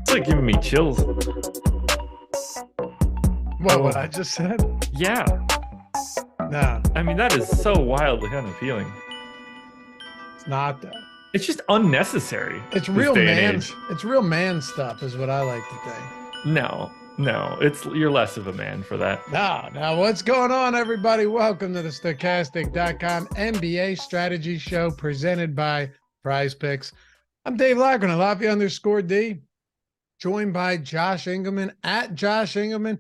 Like giving me chills. What I just said? Yeah. Nah. I mean, that is so wildly unappealing. It's not that. It's just unnecessary. It's real man. It's real man stuff, is what I like to think. No, you're less of a man for that. Now what's going on, everybody? Welcome to the Stokastic.com NBA strategy show presented by PrizePicks. I'm Dave Loughran, Lafayette_D. Joined by Josh Engleman at Josh Engleman.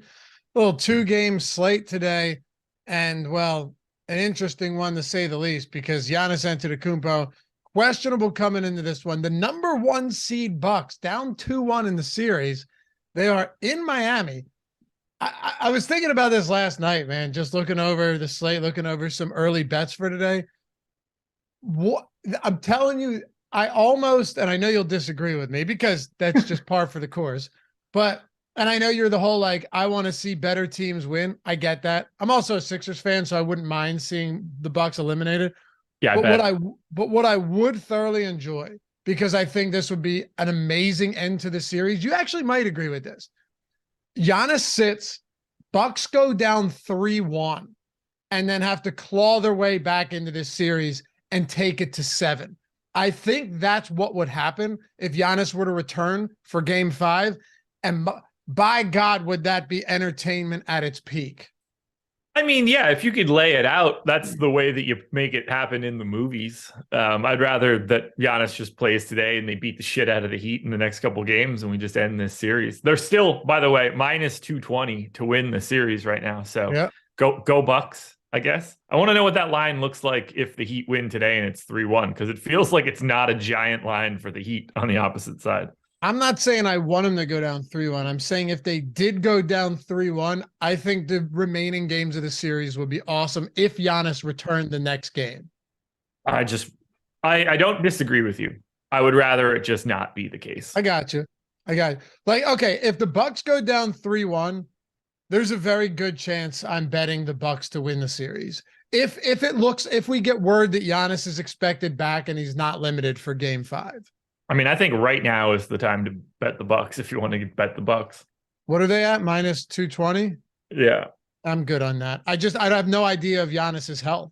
Little 2-game slate today. And, well, an interesting one to say the least, because Giannis Antetokounmpo, questionable coming into this one. The number 1 seed Bucks down 2-1 in the series. They are in Miami. I was thinking about this last night, man, just looking over the slate, looking over some early bets for today. What I'm telling you, I almost, and I know you'll disagree with me because that's just par for the course, and I know you're the whole, like, I want to see better teams win. I get that. I'm also a Sixers fan, so I wouldn't mind seeing the Bucks eliminated. Yeah, but what I would thoroughly enjoy, because I think this would be an amazing end to the series. You actually might agree with this. Giannis sits, Bucks go down 3-1, and then have to claw their way back into this series and take it to 7. I think that's what would happen if Giannis were to return for game 5. And by God, would that be entertainment at its peak? I mean, yeah, if you could lay it out, that's the way that you make it happen in the movies. I'd rather that Giannis just plays today and they beat the shit out of the Heat in the next couple of games and we just end this series. They're still, by the way, minus 220 to win the series right now. So yeah. Go Bucks, I guess. I want to know what that line looks like if the Heat win today and it's 3-1, because it feels like it's not a giant line for the Heat on the opposite side. I'm not saying I want them to go down 3-1. I'm saying if they did go down 3-1, I think the remaining games of the series would be awesome if Giannis returned the next game. I don't disagree with you. I would rather it just not be the case. I got you. Like, okay, if the Bucks go down 3-1, there's a very good chance I'm betting the Bucks to win the series. If we get word that Giannis is expected back and he's not limited for game 5. I mean, I think right now is the time to bet the Bucks if you want to bet the Bucks. What are they at? Minus 220? Yeah. I'm good on that. I have no idea of Giannis's health.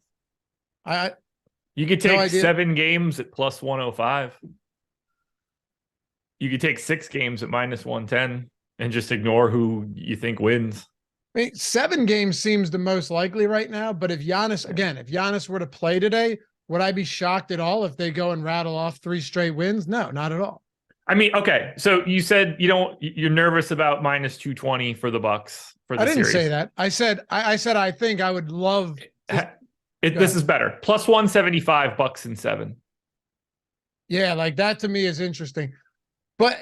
You could take 7 games at plus 105. You could take 6 games at -110 and just ignore who you think wins. I mean, 7 games seems the most likely right now. But if Giannis were to play today, would I be shocked at all if they go and rattle off 3 straight wins? No, not at all. I mean, okay. So you said you're nervous about -220 for the Bucks for the series. I didn't say that. I said I think I would love. This is better. +175 Bucks in 7. Yeah, like that to me is interesting. But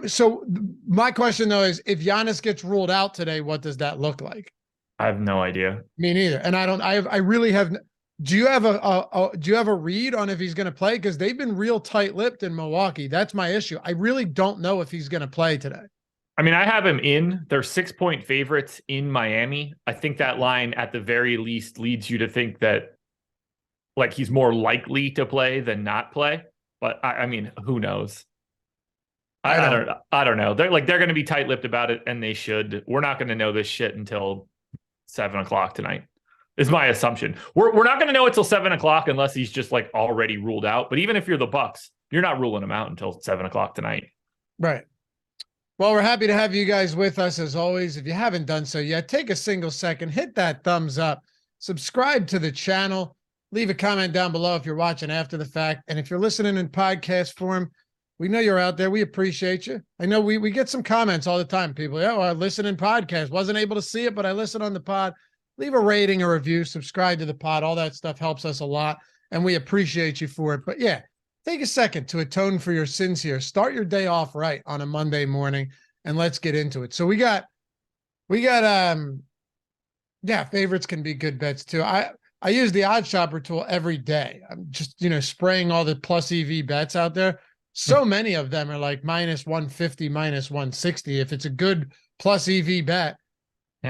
so my question though is, if Giannis gets ruled out today, what does that look like? I have no idea. Me neither. And I really have. Do you have a read on if he's going to play? Because they've been real tight-lipped in Milwaukee. That's my issue. I really don't know if he's going to play today. I mean, I have him in. They're 6-point favorites in Miami. I think that line at the very least leads you to think that like he's more likely to play than not play. But I mean, who knows? I don't know. They're going to be tight-lipped about it, and they should. We're not going to know this shit until 7:00 tonight, is my assumption. We're not going to know it till 7:00 unless he's just like already ruled out. But even if you're the Bucks, you're not ruling him out until 7:00 tonight. Right. Well, we're happy to have you guys with us as always. If you haven't done so yet, take a single second, hit that thumbs up, subscribe to the channel, leave a comment down below if you're watching after the fact. And if you're listening in podcast form, we know you're out there. We appreciate you. I know we get some comments all the time. People, I listen in podcast. Wasn't able to see it, but I listen on the pod. Leave a rating, a review, subscribe to the pod. All that stuff helps us a lot, and we appreciate you for it. But yeah, take a second to atone for your sins here. Start your day off right on a Monday morning, and let's get into it. So we got favorites can be good bets too. I use the odd shopper tool every day. I'm just, spraying all the plus EV bets out there. So many of them are like -150, -160. If it's a good plus EV bet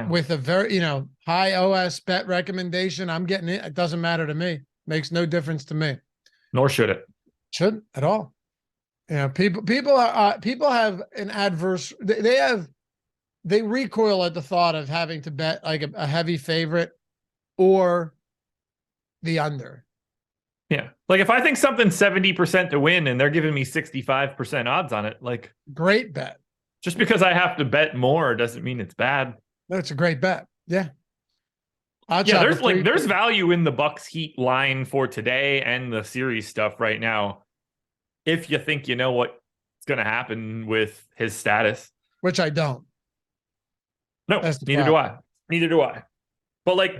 with a very, high OS bet recommendation, I'm getting it. It doesn't matter to me. Makes no difference to me. Nor should it. Shouldn't at all. People have an adverse. They recoil at the thought of having to bet like a heavy favorite or the under. Yeah. Like if I think something's 70% to win and they're giving me 65% odds on it, like great bet. Just because I have to bet more doesn't mean it's bad. No, it's a great bet. Yeah. There's value in the BucksHeat line for today and the series stuff right now. If you think you know what's going to happen with his status. Which I don't. No, neither do I. Neither do I. But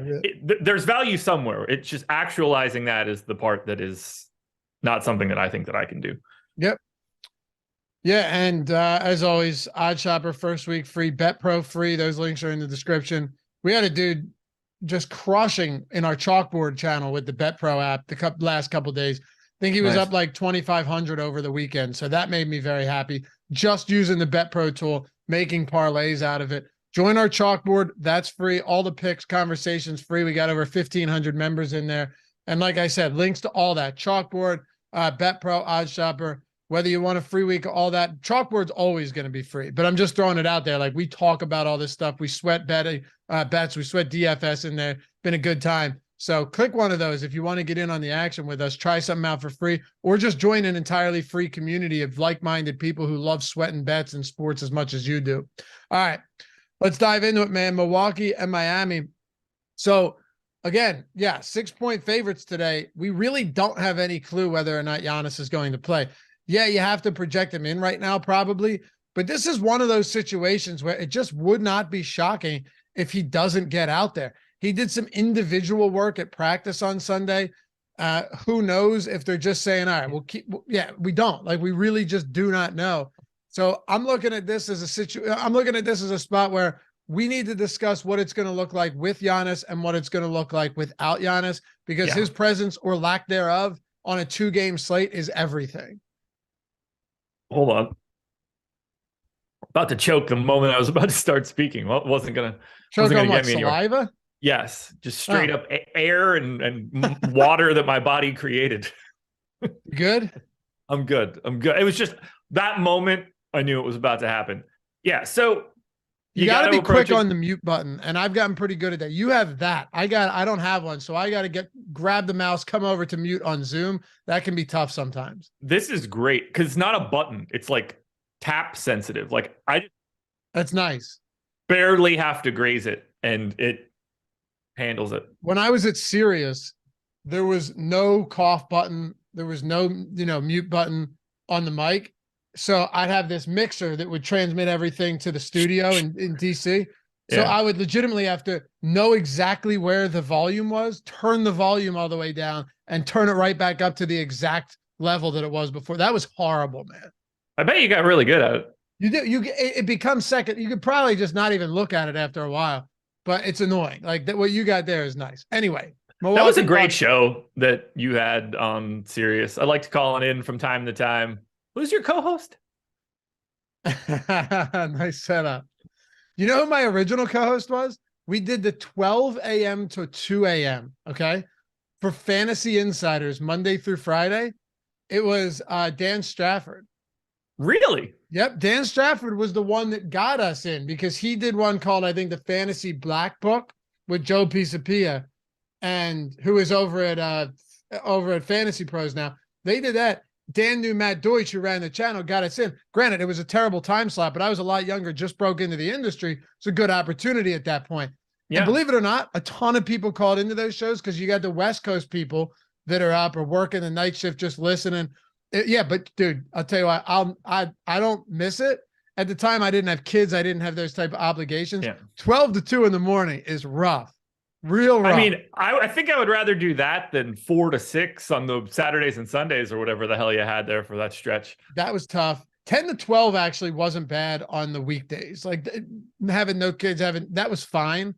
there's value somewhere. It's just actualizing that is the part that is not something that I think that I can do. Yep. Yeah, and as always, Odd Shopper first week free, Bet Pro free. Those links are in the description. We had a dude just crushing in our chalkboard channel with the Bet Pro app the last couple of days. I think he was up like 2,500 over the weekend, so that made me very happy. Just using the Bet Pro tool, making parlays out of it. Join our chalkboard. That's free. All the picks, conversations free. We got over 1,500 members in there. And like I said, links to all that. Chalkboard, Bet Pro, Odd Shopper, whether you want a free week, all that. Chalkboard's always going to be free. But I'm just throwing it out there. Like we talk about all this stuff. We sweat bets. We sweat DFS in there. Been a good time. So click one of those if you want to get in on the action with us. Try something out for free, or just join an entirely free community of like-minded people who love sweating bets and sports as much as you do. All right. Let's dive into it, man. Milwaukee and Miami. So, again, 6-point favorites today. We really don't have any clue whether or not Giannis is going to play. Yeah, you have to project him in right now, probably. But this is one of those situations where it just would not be shocking if he doesn't get out there. He did some individual work at practice on Sunday. Who knows if they're just saying, all right, we don't. Like, we really just do not know. So I'm looking at this as a spot where we need to discuss what it's going to look like with Giannis and what it's going to look like without Giannis, because his presence or lack thereof on a 2-game slate is everything. Hold on. About to choke the moment I was about to start speaking. Well, it wasn't going to choke on what, saliva? Anywhere. Yes, just straight up air and water that my body created. Good? I'm good. It was just that moment. I knew it was about to happen. Yeah, so you got to be quick on the mute button, and I've gotten pretty good at that. You have that. I don't have one, so I got to grab the mouse, come over to mute on Zoom. That can be tough sometimes. This is great because it's not a button. It's like tap sensitive. Like I just That's nice. barely have to graze it and it handles it. When I was at Sirius, there was no cough button. There was no, mute button on the mic. So I'd have this mixer that would transmit everything to the studio in DC. So I would legitimately have to know exactly where the volume was, turn the volume all the way down, and turn it right back up to the exact level that it was before. That was horrible, man. I bet you got really good at it. You do. It becomes second. You could probably just not even look at it after a while, but it's annoying. Like that, what you got there is nice. Anyway, that was a great show that you had on Sirius. I like to call it in from time to time. Who's your co-host? Nice setup. You know who my original co-host was? We did the 12 a.m. to 2 a.m. Okay, for Fantasy Insiders Monday through Friday. It was Dan Strafford. Really? Yep. Dan Strafford was the one that got us in because he did one called, I think, the Fantasy Black Book with Joe Pisapia, and who is over at Fantasy Pros now. They did that. Dan knew Matt Deutsch, who ran the channel, got us in. Granted, it was a terrible time slot, but I was a lot younger, just broke into the industry. It's a good opportunity at that point. Yeah. And believe it or not, a ton of people called into those shows because you got the West Coast people that are up or working the night shift just listening. Yeah, but dude, I'll tell you what, I don't miss it. At the time, I didn't have kids. I didn't have those type of obligations. Yeah. 12 to 2 in the morning is rough. Real rough. I mean, I think I would rather do that than 4 to 6 on the Saturdays and Sundays or whatever the hell you had there for that stretch. That was tough. 10 to 12 actually wasn't bad on the weekdays. Like having no kids, that was fine,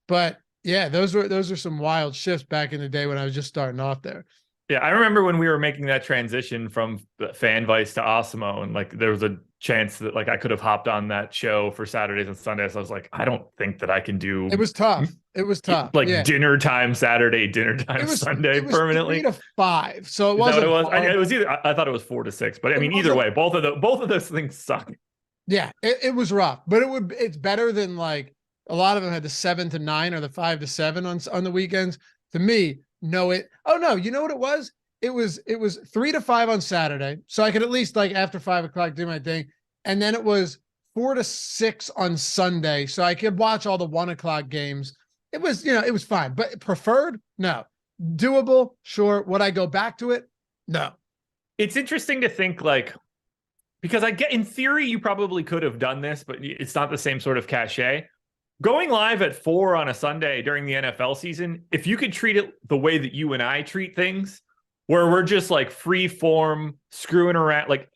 but yeah, those are some wild shifts back in the day when I was just starting off there. Yeah, I remember when we were making that transition from FanVice to Osmo, and like there was a chance that like I could have hopped on that show for Saturdays and Sundays. I was like, I don't think that I can do. It was tough. It was tough. Like dinner time Saturday, dinner time Sunday it was permanently. 3 to 5. So it wasn't. It was. It was either. I thought it was 4 to 6, but I mean, either way, both of those things suck. Yeah, it was rough, but it's better than like a lot of them had the 7 to 9 or the 5 to 7 on the weekends. To me, no, oh no, you know what it was? It was 3 to 5 on Saturday. So I could at least like after 5 o'clock do my thing. And then it was 4 to 6 on Sunday. So I could watch all the 1 o'clock games. It was, it was fine, but preferred? No. Doable? Sure. Would I go back to it? No. It's interesting to think like, because I get in theory, you probably could have done this, but it's not the same sort of cachet. Going live at 4 on a Sunday during the NFL season, if you could treat it the way that you and I treat things, where we're just like free form screwing around, like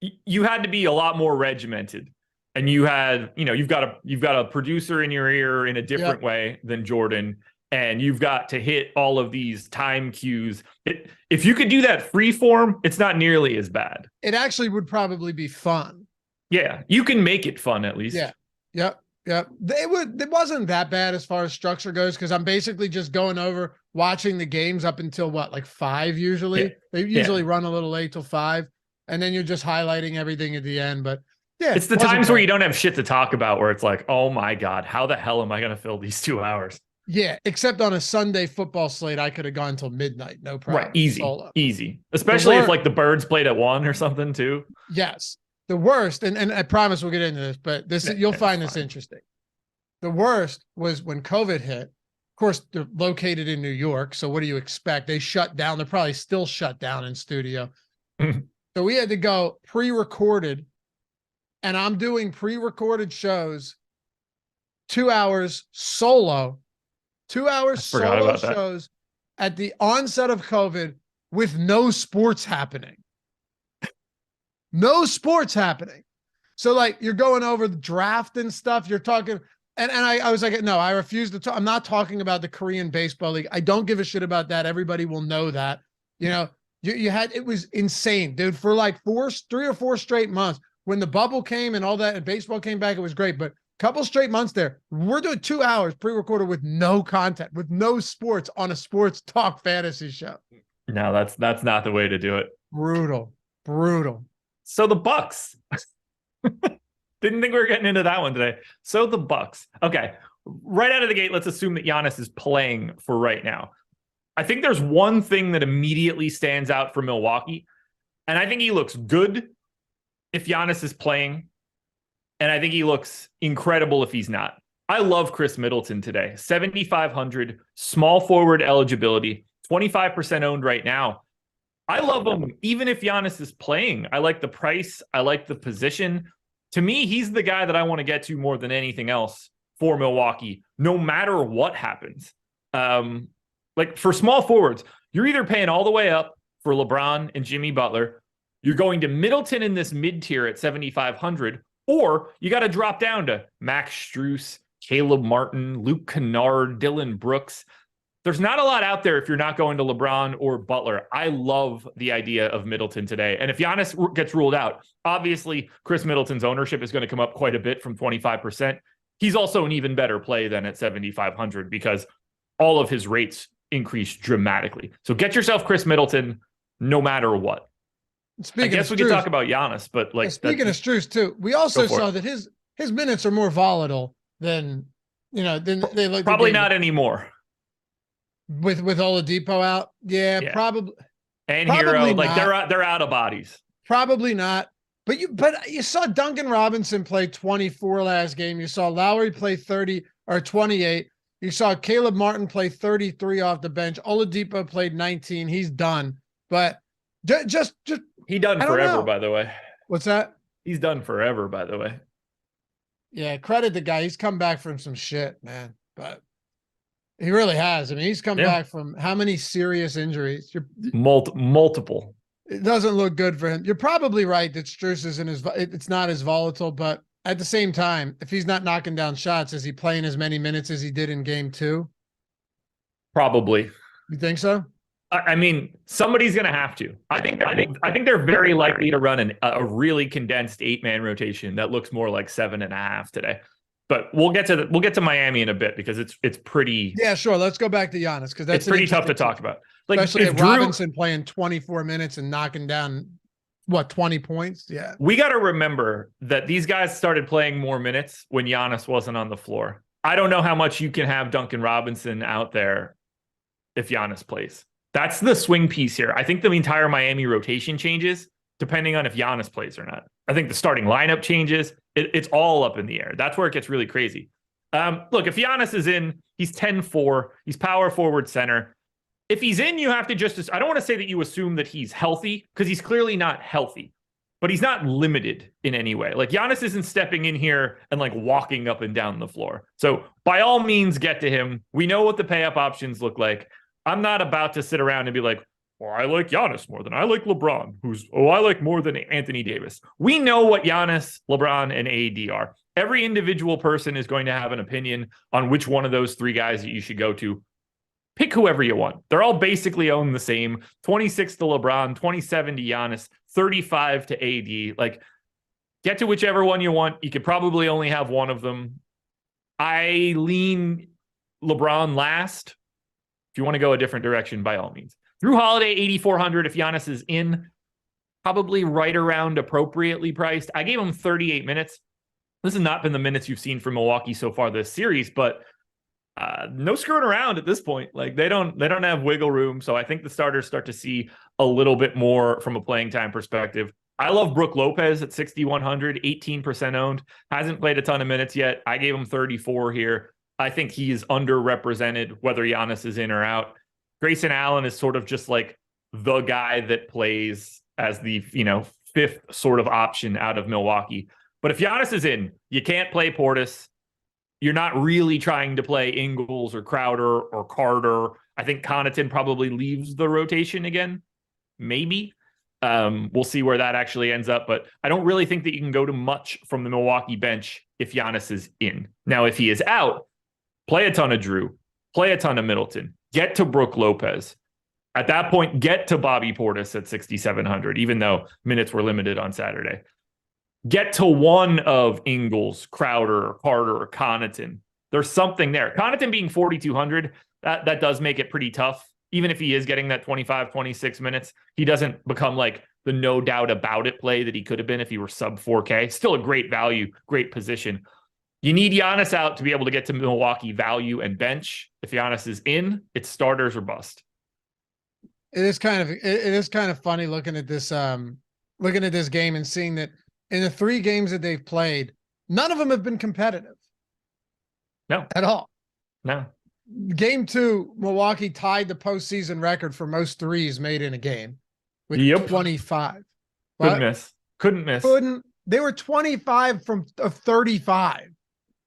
you had to be a lot more regimented, and you had, you've got a producer in your ear in a different way than Jordan, and you've got to hit all of these time cues. If you could do that free form, it's not nearly as bad. It actually would probably be fun. Yeah, you can make it fun at least. Yeah. Yep. Yep. It wasn't that bad as far as structure goes, because I'm basically just going over watching the games up until like 5 usually. Yeah. They usually run a little late till 5, and then you're just highlighting everything at the end. But yeah, it's the times where you don't have shit to talk about, where it's like, oh my God, how the hell am I going to fill these 2 hours? Yeah, except on a Sunday football slate, I could have gone till midnight, no problem. Right, easy. Especially if like the Birds played at 1 or something too. Yes. The worst, and I promise we'll get into this, but you'll find this interesting. The worst was when COVID hit. Of course, they're located in New York, so what do you expect? They shut down. They're probably still shut down in studio. So we had to go pre-recorded, and I'm doing pre-recorded shows, 2 hours solo, 2 hours solo shows at the onset of COVID with no sports happening. No sports happening. So like you're going over the draft and stuff. You're talking, and I was like, no, I refuse to talk. I'm not talking about the Korean baseball league. I don't give a shit about that. Everybody will know that. It was insane, dude, for like 3 or 4 straight months. When the bubble came and all that and baseball came back, it was great. But a couple straight months there, we're doing 2 hours pre-recorded with no content, with no sports on a sports talk fantasy show. No, that's not the way to do it. Brutal. So the Bucks. Didn't think we were getting into that one today. So the Bucks. Okay. Right out of the gate, let's assume that Giannis is playing for right now. I think there's one thing that immediately stands out for Milwaukee, and I think he looks good if Giannis is playing, and I think he looks incredible if he's not. I love Chris Middleton today. 7,500, small forward eligibility, 25% owned right now. I love him even if Giannis is playing. I like the price. I like the position. To me, he's the guy that I want to get to more than anything else for Milwaukee, no matter what happens. Like for small forwards, you're either paying all the way up for LeBron and Jimmy Butler, you're going to Middleton in this mid-tier at 7,500, or you got to drop down to Max Strus, Caleb Martin, Luke Kennard, Dylan Brooks. There's not a lot out there if you're not going to LeBron or Butler. I love the idea of Middleton today. And if Giannis gets ruled out, obviously Chris Middleton's ownership is going to come up quite a bit from 25%. He's also an even better play than at 7,500 because all of his rates increase dramatically. So get yourself Chris Middleton no matter what. I guess we could talk about Giannis, but like speaking of Strus too, we also saw that his minutes are more volatile than than they look. Probably not anymore. With Oladipo out, yeah. Probably. And Hero, like they're out of bodies. Probably not. But you saw Duncan Robinson play 24 last game. You saw Lowry play 30 or 28. You saw Caleb Martin play 33 off the bench. Oladipo played 19. He's done. But just he done forever, by the way. What's that? He's done forever, by the way. Yeah, credit the guy. He's come back from some shit, man. But he really has. I mean, he's come back from how many serious injuries? Multiple. It doesn't look good for him. You're probably right that Strus isn't it's not as volatile, but at the same time, if he's not knocking down shots, is he playing as many minutes as he did in game 2? Probably. You think so? I mean, somebody's going to have to. I think they're very likely to run a really condensed 8-man rotation that looks more like 7.5 today. But we'll get to Miami in a bit because it's pretty. Yeah, sure. Let's go back to Giannis because that's pretty tough to talk about. Like especially if Robinson playing 24 minutes and knocking down 20 points. Yeah, we got to remember that these guys started playing more minutes when Giannis wasn't on the floor. I don't know how much you can have Duncan Robinson out there if Giannis plays. That's the swing piece here. I think the entire Miami rotation changes depending on if Giannis plays or not. I think the starting lineup changes. It's all up in the air. That's where it gets really crazy. Look, if Giannis is in, he's 10-4. He's power forward center. If he's in, you have to I don't want to say that you assume that he's healthy because he's clearly not healthy, but he's not limited in any way. Like Giannis isn't stepping in here and like walking up and down the floor. So by all means, get to him. We know what the pay-up options look like. I'm not about to sit around and be like, well, I like Giannis more than I like LeBron, I like more than Anthony Davis. We know what Giannis, LeBron, and AD are. Every individual person is going to have an opinion on which one of those three guys that you should go to. Pick whoever you want. They're all basically owned the same. 26 to LeBron, 27 to Giannis, 35 to AD. Like, get to whichever one you want. You could probably only have one of them. I lean LeBron last. If you want to go a different direction, by all means. Drew Holiday, 8,400. If Giannis is in, probably right around appropriately priced. I gave him 38 minutes. This has not been the minutes you've seen from Milwaukee so far this series, but no screwing around at this point. Like they don't have wiggle room. So I think the starters start to see a little bit more from a playing time perspective. I love Brook Lopez at 6,100, 18% owned. Hasn't played a ton of minutes yet. I gave him 34 here. I think he is underrepresented, whether Giannis is in or out. Grayson Allen is sort of just like the guy that plays as the, fifth sort of option out of Milwaukee. But if Giannis is in, you can't play Portis. You're not really trying to play Ingles or Crowder or Carter. I think Connaughton probably leaves the rotation again. Maybe. We'll see where that actually ends up. But I don't really think that you can go to much from the Milwaukee bench if Giannis is in. Now, if he is out, play a ton of Drew, play a ton of Middleton, get to Brook Lopez. At that point, get to Bobby Portis at 6,700, even though minutes were limited on Saturday. Get to one of Ingles, Crowder, Carter, or Connaughton. There's something there. Connaughton being 4,200, that does make it pretty tough. Even if he is getting that 25, 26 minutes, he doesn't become like the no doubt about it play that he could have been if he were sub 4K. Still a great value, great position. You need Giannis out to be able to get to Milwaukee value and bench. If Giannis is in, it's starters or bust. It is kind of funny looking at this game and seeing that in the 3 games that they've played, none of them have been competitive. No. At all. No. Game 2, Milwaukee tied the postseason record for most threes made in a game with 25. Couldn't miss. They were 25 of 35,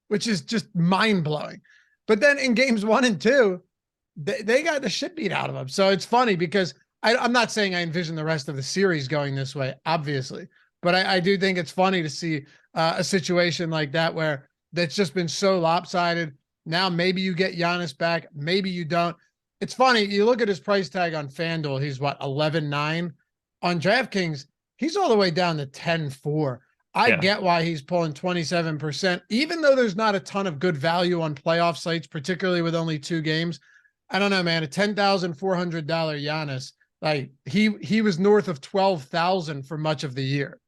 which is just mind-blowing. But then in games 1 and 2, they got the shit beat out of them. So it's funny because I'm not saying I envision the rest of the series going this way, obviously. But I do think it's funny to see a situation like that where that's just been so lopsided. Now maybe you get Giannis back, maybe you don't. It's funny, you look at his price tag on FanDuel, he's what, 11.9? On DraftKings, he's all the way down to 10.4. I get why he's pulling 27%, even though there's not a ton of good value on playoff sites, particularly with only 2 games. I don't know, man. A $10,400 Giannis, like he was north of 12,000 for much of the year.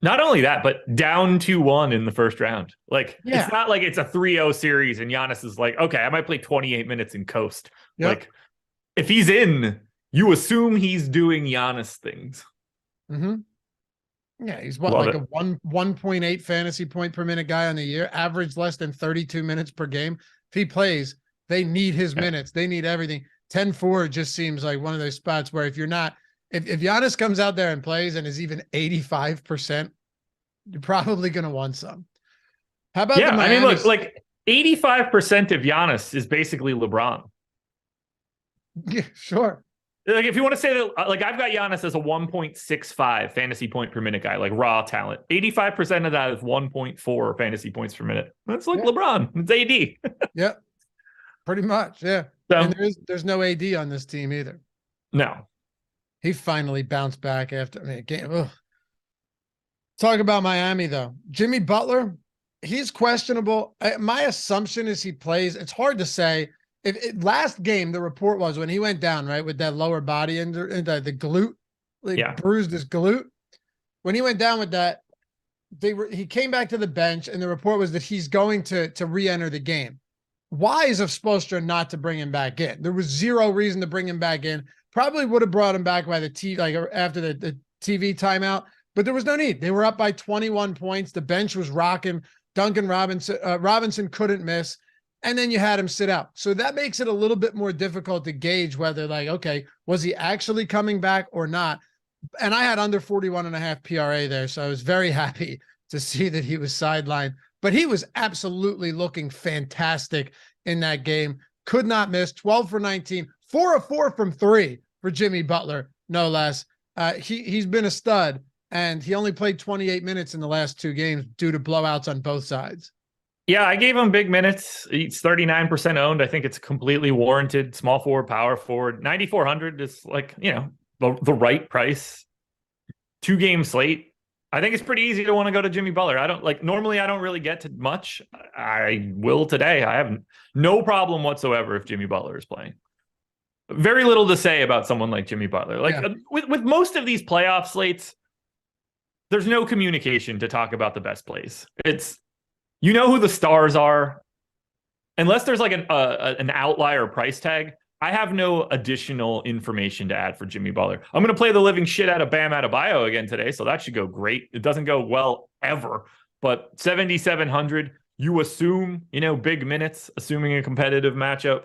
Not only that, but down 2-1 in the first round. Like, it's not like it's a 3-0 series and Giannis is like, okay, I might play 28 minutes in coast. Yep. Like, if he's in, you assume he's doing Giannis things. Yeah, he's like a 1.8 fantasy point per minute guy on the year, average less than 32 minutes per game. If he plays, they need his minutes. They need everything. 10-4 just seems like one of those spots where if Giannis comes out there and plays and is even 85%, you're probably going to want some. How about I mean, look, like 85% of Giannis is basically LeBron. Yeah, sure. Like, if you want to say that, like, I've got Giannis as a 1.65 fantasy point per minute guy, like raw talent. 85% of that is 1.4 fantasy points per minute. That's like LeBron. It's AD. Yeah, pretty much. Yeah. So, and there's no AD on this team either. No. He finally bounced back after a game. Ugh. Talk about Miami, though. Jimmy Butler, he's questionable. My assumption is he plays. It's hard to say. Last game, the report was when he went down, right, with that lower body injury, the glute, bruised his glute. When he went down with that, he came back to the bench, and the report was that he's going to re-enter the game. Wise of Spoelstra not to bring him back in. There was zero reason to bring him back in. Probably would have brought him back by the TV, like after the TV timeout, but there was no need. They were up by 21 points. The bench was rocking. Duncan Robinson couldn't miss. And then you had him sit out. So that makes it a little bit more difficult to gauge whether, like, okay, was he actually coming back or not? And I had under 41.5 PRA there, so I was very happy to see that he was sidelined. But he was absolutely looking fantastic in that game. Could not miss. 12 for 19, 4 of 4 from 3 for Jimmy Butler, no less. He's been a stud, and he only played 28 minutes in the last 2 games due to blowouts on both sides. Yeah, I gave him big minutes. He's 39% owned. I think it's completely warranted. Small forward, power forward. 9,400 is like, the right price. 2-game slate. I think it's pretty easy to want to go to Jimmy Butler. Normally I don't really get to much. I will today. I have no problem whatsoever if Jimmy Butler is playing. Very little to say about someone like Jimmy Butler. With most of these playoff slates, there's no communication to talk about the best plays. It's, who the stars are. Unless there's like an outlier price tag, I have no additional information to add for Jimmy Butler. I'm going to play the living shit out of Bam Adebayo again today, so that should go great. It doesn't go well ever, but 7,700, you assume, big minutes, assuming a competitive matchup.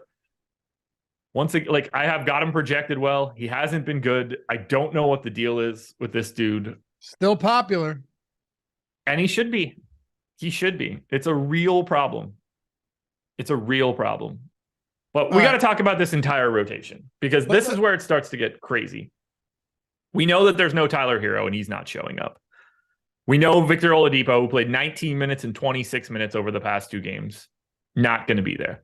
Once again, I have got him projected well. He hasn't been good. I don't know what the deal is with this dude. Still popular. And he should be. He should be. It's a real problem. It's a real problem. But we got to talk about this entire rotation because this is where it starts to get crazy. We know that there's no Tyler Hero and he's not showing up. We know Victor Oladipo, who played 19 minutes and 26 minutes over the past 2 games, not going to be there.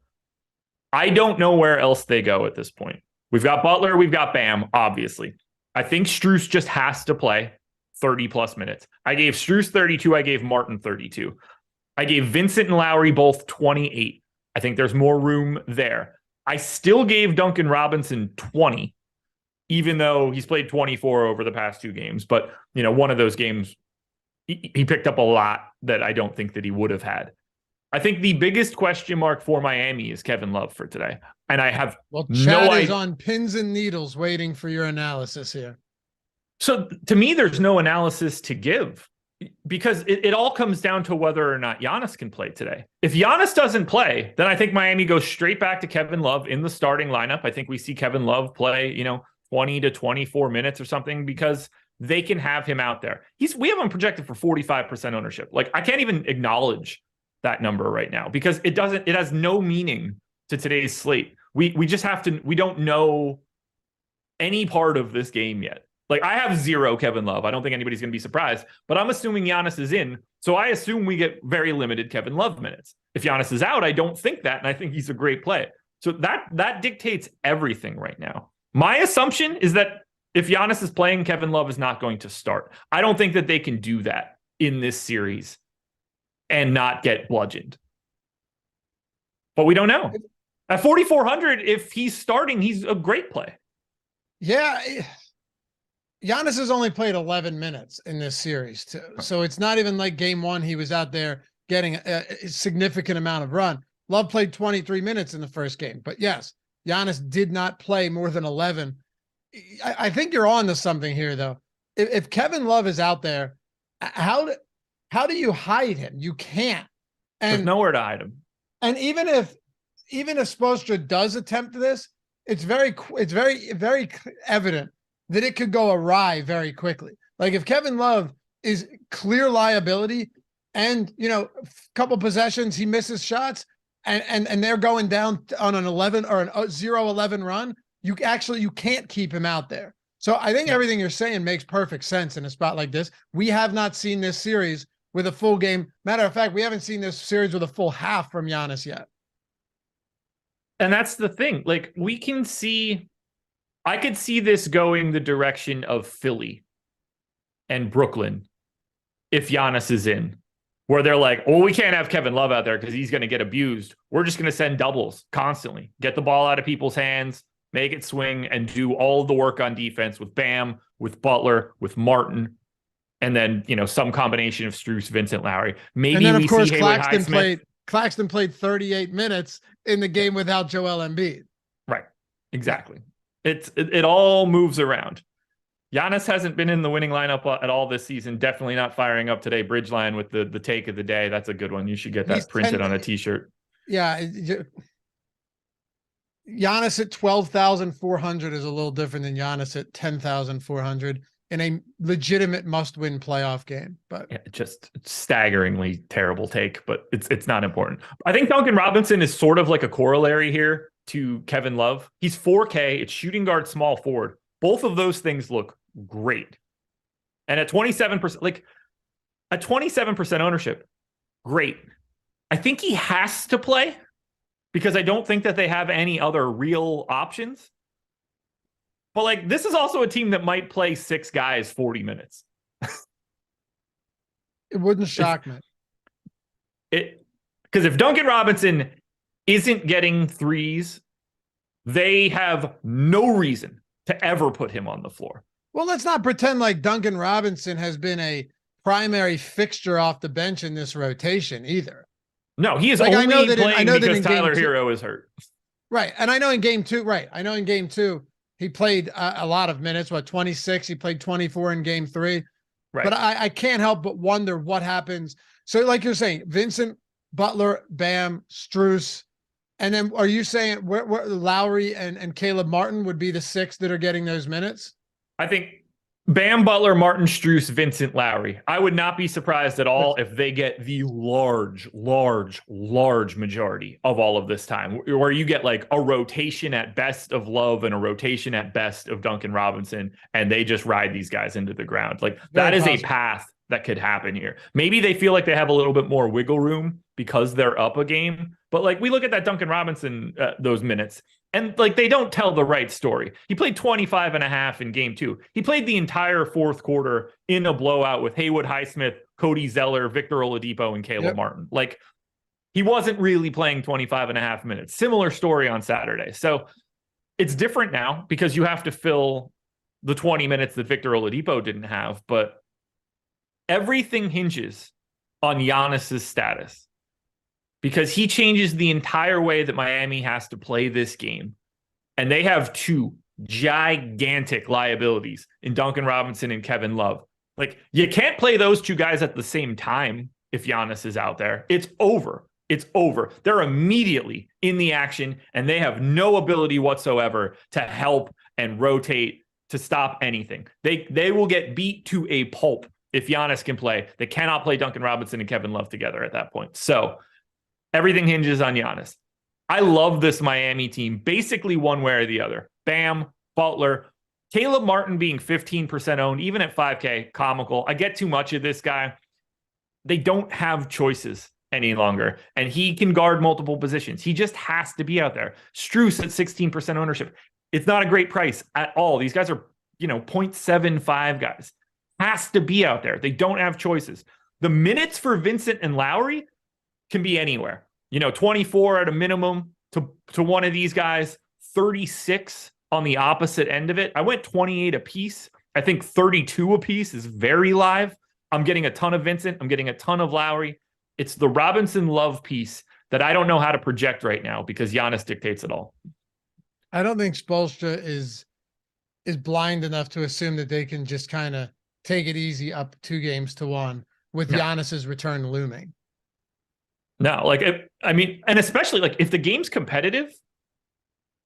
I don't know where else they go at this point. We've got Butler, we've got Bam, obviously. I think Strus just has to play 30 plus minutes. I gave Strus 32. I gave Martin 32. I gave Vincent and Lowry both 28. I think there's more room there. I still gave Duncan Robinson 20, even though he's played 24 over the past 2 games. But, one of those games, he picked up a lot that I don't think that he would have had. I think the biggest question mark for Miami is Kevin Love for today. And I have Chad is on pins and needles waiting for your analysis here. So to me, there's no analysis to give. because it all comes down to whether or not Giannis can play today. If Giannis doesn't play, then I think Miami goes straight back to Kevin Love in the starting lineup. I think we see Kevin Love play, 20 to 24 minutes or something, because they can have him out there. We have him projected for 45% ownership. Like, I can't even acknowledge that number right now because it has no meaning to today's slate. We don't know any part of this game yet. Like, I have 0 Kevin Love. I don't think anybody's going to be surprised, but I'm assuming Giannis is in. So I assume we get very limited Kevin Love minutes. If Giannis is out, I don't think that. And I think he's a great play. So that dictates everything right now. My assumption is that if Giannis is playing, Kevin Love is not going to start. I don't think that they can do that in this series and not get bludgeoned. But we don't know. At 4,400, if he's starting, he's a great play. Yeah. Giannis has only played 11 minutes in this series, too. So it's not even like game one, he was out there getting a significant amount of run. Love played 23 minutes in the first game. But yes, Giannis did not play more than 11. I think you're on to something here, though. If Kevin Love is out there, how do you hide him? You can't. And there's nowhere to hide him. And even if Spoelstra does attempt this, it's very evident that it could go awry very quickly. Like, if Kevin Love is clear liability and, a couple possessions, he misses shots and they're going down on an 11 or an 0-11 run, you can't keep him out there. So I think everything you're saying makes perfect sense in a spot like this. We have not seen this series with a full game. Matter of fact, we haven't seen this series with a full half from Giannis yet. And that's the thing. Like, I could see this going the direction of Philly and Brooklyn if Giannis is in, where they're like, oh, we can't have Kevin Love out there because he's going to get abused. We're just going to send doubles constantly, get the ball out of people's hands, make it swing, and do all the work on defense with Bam, with Butler, with Martin, and then, some combination of Strus, Vincent, Lowry. Maybe and then, of course, see Claxton played 38 minutes in the game without Joel Embiid. Right. Exactly. It all moves around. Giannis hasn't been in the winning lineup at all this season. Definitely not firing up today. Bridgeline with the take of the day. That's a good one. You should get that printed on a t-shirt. Yeah. Giannis at 12,400 is a little different than Giannis at 10,400 in a legitimate must-win playoff game. But yeah, just staggeringly terrible take, but it's not important. I think Duncan Robinson is sort of like a corollary here to Kevin Love. He's 4K. It's shooting guard, small forward. Both of those things look great. And at 27%, at 27% ownership, great. I think he has to play because I don't think that they have any other real options. But this is also a team that might play 6 guys 40 minutes. It wouldn't shock me. Because if Duncan Robinson isn't getting threes, they have no reason to ever put him on the floor. Well, let's not pretend like Duncan Robinson has been a primary fixture off the bench in this rotation either. No, he is only playing because Tyler Hero is hurt. Right. And I know in game 2, I know in game 2, he played a lot of minutes, 26? He played 24 in game 3. Right. But I can't help but wonder what happens. So like you're saying, Vincent, Butler, Bam, Strus, and then are you saying where Lowry and Caleb Martin would be the 6 that are getting those minutes? I think Bam, Butler, Martin, Strus, Vincent, Lowry. I would not be surprised at all if they get the large majority of all of this time, where you get a rotation at best of Love and a rotation at best of Duncan Robinson, and they just ride these guys into the ground. That is a path that could happen here. Maybe they feel like they have a little bit more wiggle room because they're up a game. But we look at that Duncan Robinson, those minutes, and they don't tell the right story. He played 25 and a half in game 2. He played the entire fourth quarter in a blowout with Haywood Highsmith, Cody Zeller, Victor Oladipo, and Caleb Martin. He wasn't really playing 25 and a half minutes. Similar story on Saturday. So it's different now because you have to fill the 20 minutes that Victor Oladipo didn't have. But everything hinges on Giannis's status, because he changes the entire way that Miami has to play this game. And they have 2 gigantic liabilities in Duncan Robinson and Kevin Love. Like, you can't play those two guys at the same time if Giannis is out there. It's over. It's over. They're immediately in the action, and they have no ability whatsoever to help and rotate to stop anything. They will get beat to a pulp if Giannis can play. They cannot play Duncan Robinson and Kevin Love together at that point. So everything hinges on Giannis. I love this Miami team, basically one way or the other. Bam, Butler, Caleb Martin being 15% owned, even at 5K, comical. I get too much of this guy. They don't have choices any longer, and he can guard multiple positions. He just has to be out there. Strus at 16% ownership. It's not a great price at all. These guys are, 0.75 guys. Has to be out there. They don't have choices. The minutes for Vincent and Lowry can be anywhere. 24 at a minimum to one of these guys, 36 on the opposite end of it. I went 28 a piece. I think 32 a piece is very live. I'm getting a ton of Vincent. I'm getting a ton of Lowry. It's the Robinson Love piece that I don't know how to project right now because Giannis dictates it all. I don't think Spoelstra is blind enough to assume that they can just kind of take it easy up 2-1 with Giannis's return looming. No, and especially if the game's competitive,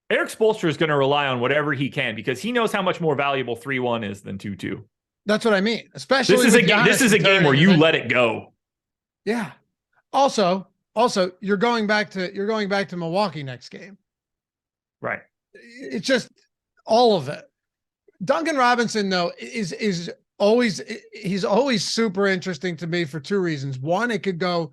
Eric Spoelstra is going to rely on whatever he can because he knows how much more valuable 3-1 is than 2-2. That's what I mean. Especially this is a game where you let it go. Yeah. Also, you're going back to Milwaukee next game. Right. It's just all of it. Duncan Robinson, though, is always super interesting to me for two reasons. One, it could go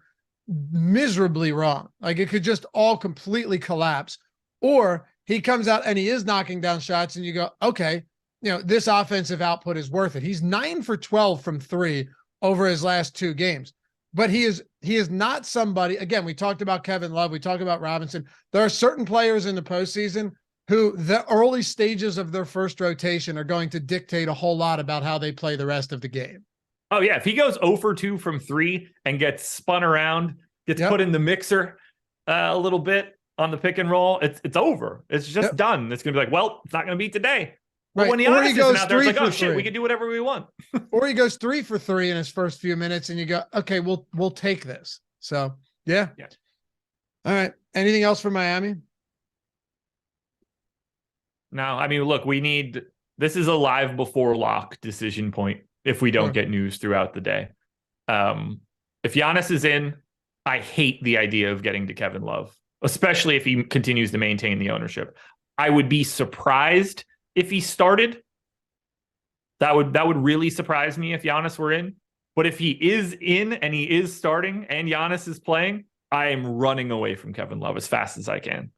miserably wrong. Like it could just all completely collapse. Or he comes out and he is knocking down shots and you go, okay, this offensive output is worth it. He's 9 for 12 from 3 over his last 2 games. But he is not somebody, again, we talked about Kevin Love, we talked about Robinson. There are certain players in the postseason who the early stages of their first rotation are going to dictate a whole lot about how they play the rest of the game. Oh, yeah. If he goes 0 for 2 from 3 and gets spun around, gets put in the mixer a little bit on the pick and roll, it's over. It's just done. It's going to be like, well, it's not going to be today. But when Giannis isn't out there, it's like, oh, shit, we can do whatever we want. Or he goes 3 for 3 in his first few minutes and you go, okay, we'll take this. So, yeah. All right. Anything else for Miami? No, look, this is a live before lock decision point if we don't get news throughout the day. If Giannis is in, I hate the idea of getting to Kevin Love, especially if he continues to maintain the ownership. I would be surprised if he started. That would really surprise me if Giannis were in. But if he is in and he is starting and Giannis is playing, I am running away from Kevin Love as fast as I can.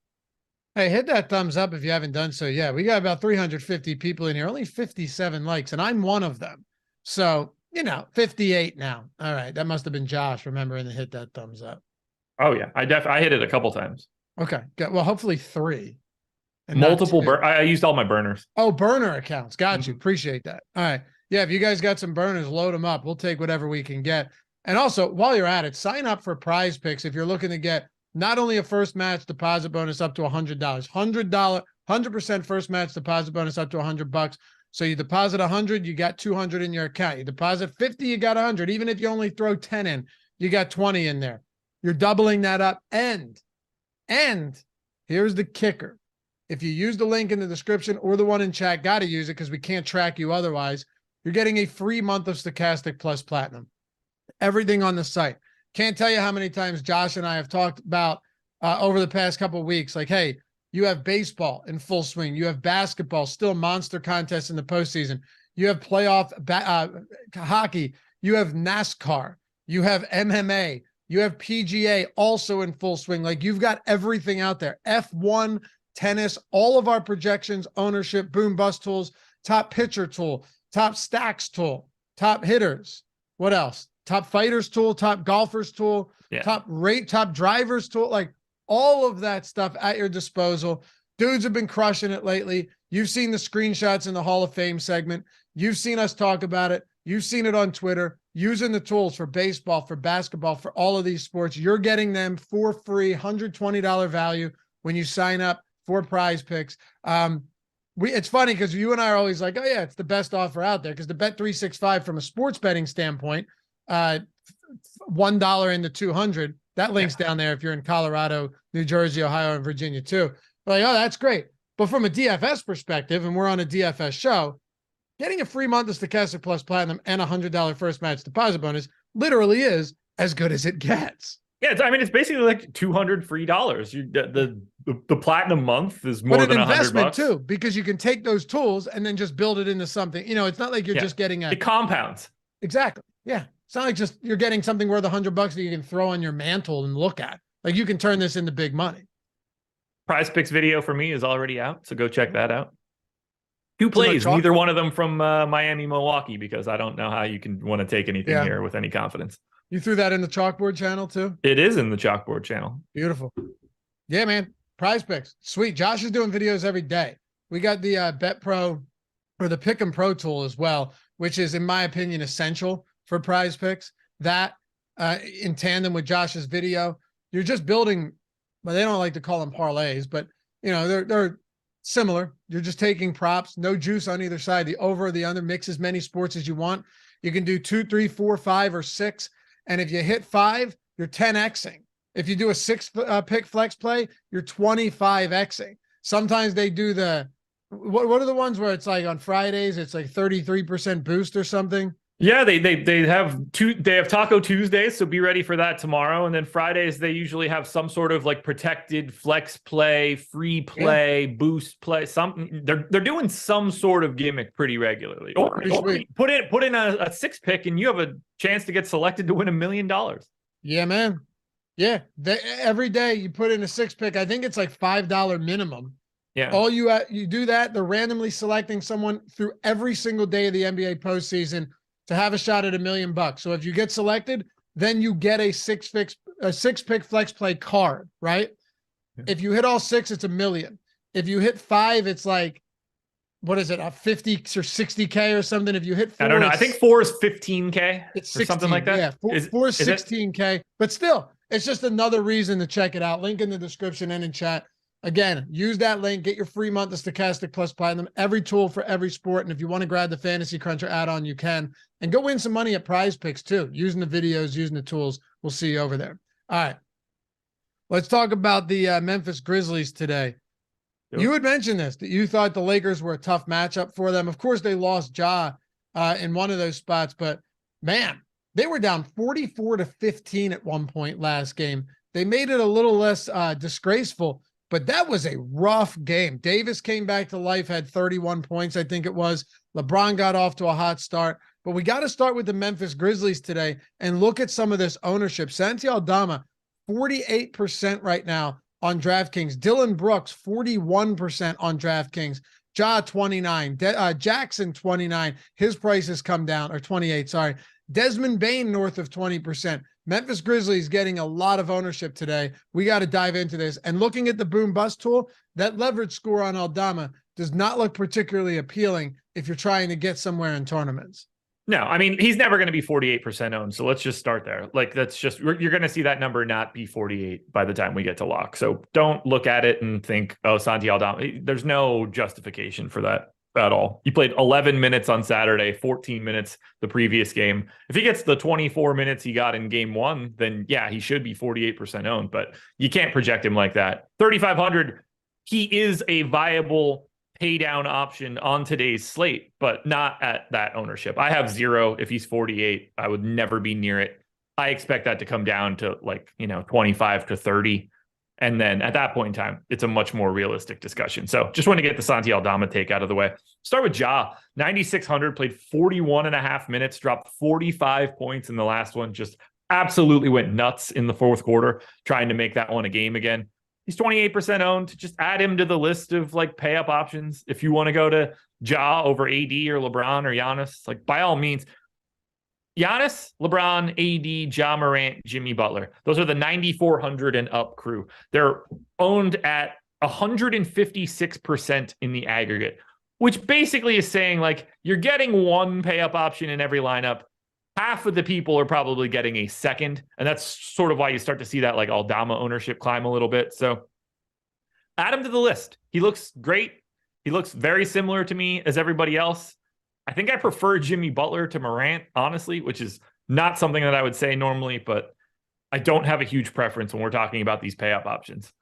Hey, hit that thumbs up if you haven't done so yet. We got about 350 people in here, only 57 likes, and I'm one of them. So, 58 now. All right. That must have been Josh remembering to hit that thumbs up. Oh, yeah. I hit it a couple times. Okay. Good. Well, hopefully 3. And multiple. I used all my burners. Oh, burner accounts. Got you. Appreciate that. All right. Yeah. If you guys got some burners, load them up. We'll take whatever we can get. And also, while you're at it, sign up for PrizePicks if you're looking to get not only a first match deposit bonus up to $100, $100, 100% first match deposit bonus up to $100. So you deposit 100, you got 200 in your account. You deposit 50, you got 100. Even if you only throw 10 in, you got 20 in there. You're doubling that up. And here's the kicker. If you use the link in the description or the one in chat, got to use it because we can't track you otherwise. You're getting a free month of Stokastic Plus Platinum. Everything on the site. Can't tell you how many times Josh and I have talked about over the past couple of weeks, like, hey, you have baseball in full swing. You have basketball, still monster contests in the postseason. You have playoff hockey. You have NASCAR. You have MMA. You have PGA also in full swing. Like, you've got everything out there. F1, tennis, all of our projections, ownership, boom bust tools, top pitcher tool, top stacks tool, top hitters. What else? Top fighters tool, top golfers tool, top drivers tool, like all of that stuff at your disposal. Dudes have been crushing it lately. You've seen the screenshots in the Hall of Fame segment. You've seen us talk about it. You've seen it on Twitter, using the tools for baseball, for basketball, for all of these sports. You're getting them for free, $120 value when you sign up for PrizePicks. it's funny because you and I are always like, oh yeah, it's the best offer out there. Because the Bet 365 from a sports betting standpoint, $1 into 200. That link's down there if you're in Colorado, New Jersey, Ohio, and Virginia too. But like, oh, that's great. But from a DFS perspective, and we're on a DFS show, getting a free month of Stokastic Plus Platinum and $100 first match deposit bonus literally is as good as it gets. Yeah, it's basically like $200 free dollars. The platinum month is more than $100 too, because you can take those tools and then just build it into something. It's not like you're just getting it compounds. Exactly. Yeah. It's not like just you're getting something worth $100 that you can throw on your mantle and look at. Like you can turn this into big money. PrizePicks video for me is already out, so go check that out. 2 plays, neither one of them from Miami, Milwaukee, because I don't know how you can want to take anything here with any confidence. You threw that in the chalkboard channel too? It is in the chalkboard channel. Beautiful. Yeah, man. PrizePicks. Sweet. Josh is doing videos every day. We got the Bet Pro or the Pick'em Pro tool as well, which is, in my opinion, essential for PrizePicks. That in tandem with Josh's video, you're just building, well, they don't like to call them parlays, but they're similar. You're just taking props, no juice on either side. The over or the under, mix as many sports as you want. You can do 2, 3, 4, 5, or 6. And if you hit 5, you're 10xing. If you do a 6 pick flex play, you're 25xing. Sometimes they do what are the ones where it's like on Fridays, it's like 33% boost or something? Yeah, they have Taco Tuesdays, so be ready for that tomorrow. And then Fridays they usually have some sort of like protected flex play, free play, boost play. Something they're doing some sort of gimmick pretty regularly. Put in a 6 pick and you have a chance to get selected to win $1 million. Yeah, man. Yeah, every day you put in a 6 pick. I think it's like $5 minimum. Yeah. All you do that. They're randomly selecting someone through every single day of the NBA postseason to have a shot at $1 million. So if you get selected, then you get a 6 pick flex play card, right? Yeah. If you hit all 6, it's $1 million. If you hit 5, it's like, what is it, a 50 or 60K or something? If you hit 4, I don't know. I think 4 is 15K. It's 16, or something like that. Yeah, 4 is 16K. But still, it's just another reason to check it out. Link in the description and in chat. Again, use that link, get your free month of Stokastic Plus Platinum, every tool for every sport. And if you want to grab the Fantasy Cruncher add-on, you can. And go win some money at PrizePicks too, using the videos, using the tools. We'll see you over there. All right. Let's talk about the Memphis Grizzlies today. Sure. You had mentioned this, that you thought the Lakers were a tough matchup for them. Of course, they lost Ja in one of those spots, but man, they were down 44-15 at one point last game. They made it a little less disgraceful, but that was a rough game. Davis came back to life, had 31 points, I think it was. LeBron got off to a hot start. But we got to start with the Memphis Grizzlies today and look at some of this ownership. Santi Aldama, 48% right now on DraftKings. Dylan Brooks, 41% on DraftKings. Ja, 29. Jackson, 29. His price has come down, or 28, sorry. Desmond Bane, north of 20%. Memphis Grizzlies getting a lot of ownership today. We got to dive into this. And looking at the boom bust tool, that leverage score on Aldama does not look particularly appealing if you're trying to get somewhere in tournaments. No, I mean, he's never going to be 48% owned. So let's just start there. Like, that's just, you're going to see that number not be 48 by the time we get to lock. So don't look at it and think, oh, Santi Aldama. There's no justification for that at all. He played 11 minutes on Saturday, 14 minutes the previous game. If he gets the 24 minutes he got in game 1, then yeah, he should be 48% owned, but you can't project him like that. 3,500, he is a viable pay down option on today's slate, but not at that ownership. I have 0. If he's 48, I would never be near it. I expect that to come down to 25 to 30. And then at that point in time, it's a much more realistic discussion. So just want to get the Santi Aldama take out of the way. Start with Ja, 9,600, played 41.5 minutes, dropped 45 points in the last one. Just absolutely went nuts in the fourth quarter, trying to make that one a game again. He's 28% owned. Just add him to the list of pay up options. If you want to go to Ja over AD or LeBron or Giannis, by all means. Giannis, LeBron, AD, Ja Morant, Jimmy Butler. Those are the 9,400 and up crew. They're owned at 156% in the aggregate, which basically is saying you're getting one pay up option in every lineup. Half of the people are probably getting a second. And that's sort of why you start to see that Aldama ownership climb a little bit. So add him to the list. He looks great. He looks very similar to me as everybody else. I think I prefer Jimmy Butler to Morant, honestly, which is not something that I would say normally, but I don't have a huge preference when we're talking about these payout options.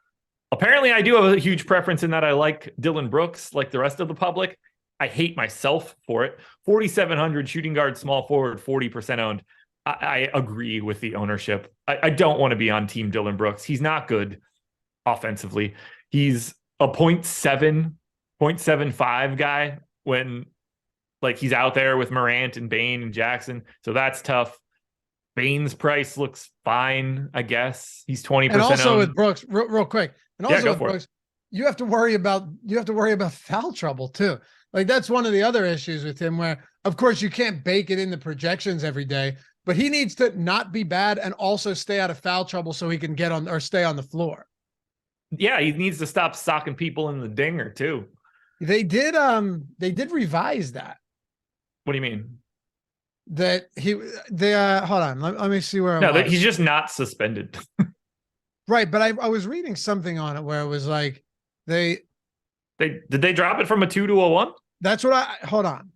Apparently, I do have a huge preference in that I like Dillon Brooks like the rest of the public. I hate myself for it. 4,700 shooting guard, small forward, 40% owned. I agree with the ownership. I don't want to be on team Dillon Brooks. He's not good offensively. He's a 0.7, 0.75 guy when like he's out there with Morant and Bane and Jackson. So that's tough. Bane's price looks fine, I guess. He's 20% And also owned. with Brooks, real quick. And also with Brooks, it. you have to worry about foul trouble too. Like that's one of the other issues with him where of course you can't bake it in the projections every day, but he needs to not be bad and also stay out of foul trouble so he can get on or stay on the floor. Yeah, he needs to stop socking people in the dinger too. They did revise that. What do you mean? That hold on, let me see where that he's just not suspended. Right, but I was reading something on it where it was like did they drop it from a 2 to a 1? That's what hold on.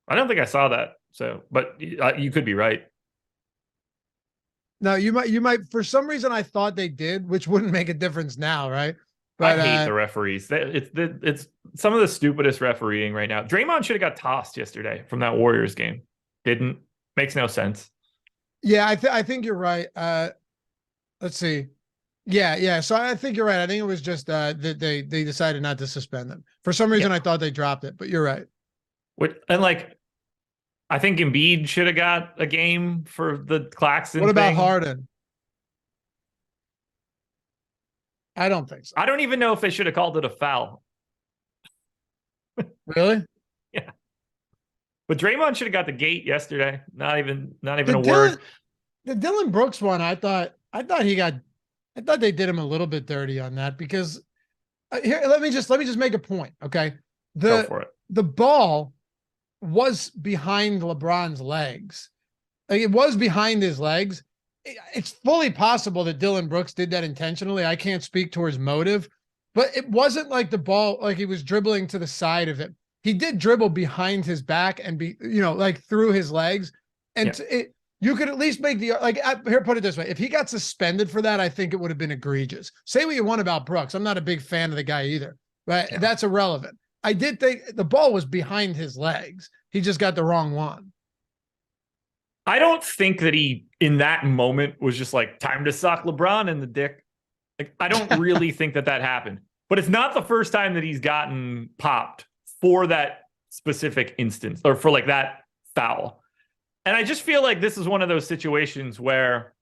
I don't think I saw that. So, but you could be right. No, you might. For some reason, I thought they did, which wouldn't make a difference now, right? But I hate the referees. It's some of the stupidest refereeing right now. Draymond should have got tossed yesterday from that Warriors game. Didn't. Makes no sense. Yeah, I think you're right. Let's see. Yeah. So I think you're right. I think it was just that they decided not to suspend them. For some reason, I thought they dropped it, but you're right. I think Embiid should have got a game for the Claxton. What about Harden? I don't think so. I don't even know if they should have called it a foul. Really? Yeah. But Draymond should have got the gate yesterday. Not even a word. The Dillon Brooks one, I thought they did him a little bit dirty on that because here, let me just make a point. Okay. Go for it. The ball was behind LeBron's legs. Like it was behind his legs. It's fully possible that Dillon Brooks did that intentionally. I can't speak towards motive, but it wasn't like the ball, like he was dribbling to the side of it. He did dribble behind his back and like through his legs. And you could at least make here, put it this way. If he got suspended for that, I think it would have been egregious. Say what you want about Brooks. I'm not a big fan of the guy either, but that's irrelevant. I did think the ball was behind his legs. He just got the wrong one. I don't think that he, in that moment, was just like, time to sock LeBron in the dick. Like, I don't really think that happened. But it's not the first time that he's gotten popped for that specific instance or for like that foul. And I just feel like this is one of those situations where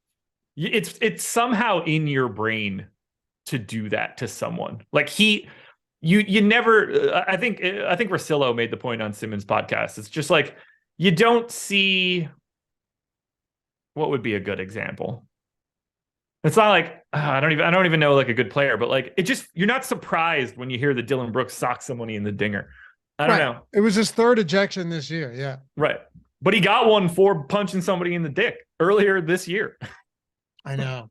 it's somehow in your brain to do that to someone. Like you never, I think Russillo made the point on Simmons' podcast. It's just like, you don't see, what would be a good example? It's not like, I don't even know like a good player, but like, you're not surprised when you hear that Dillon Brooks socked somebody in the dinger. I don't know. It was his third ejection this year. Yeah. Right. But he got one for punching somebody in the dick earlier this year. I know.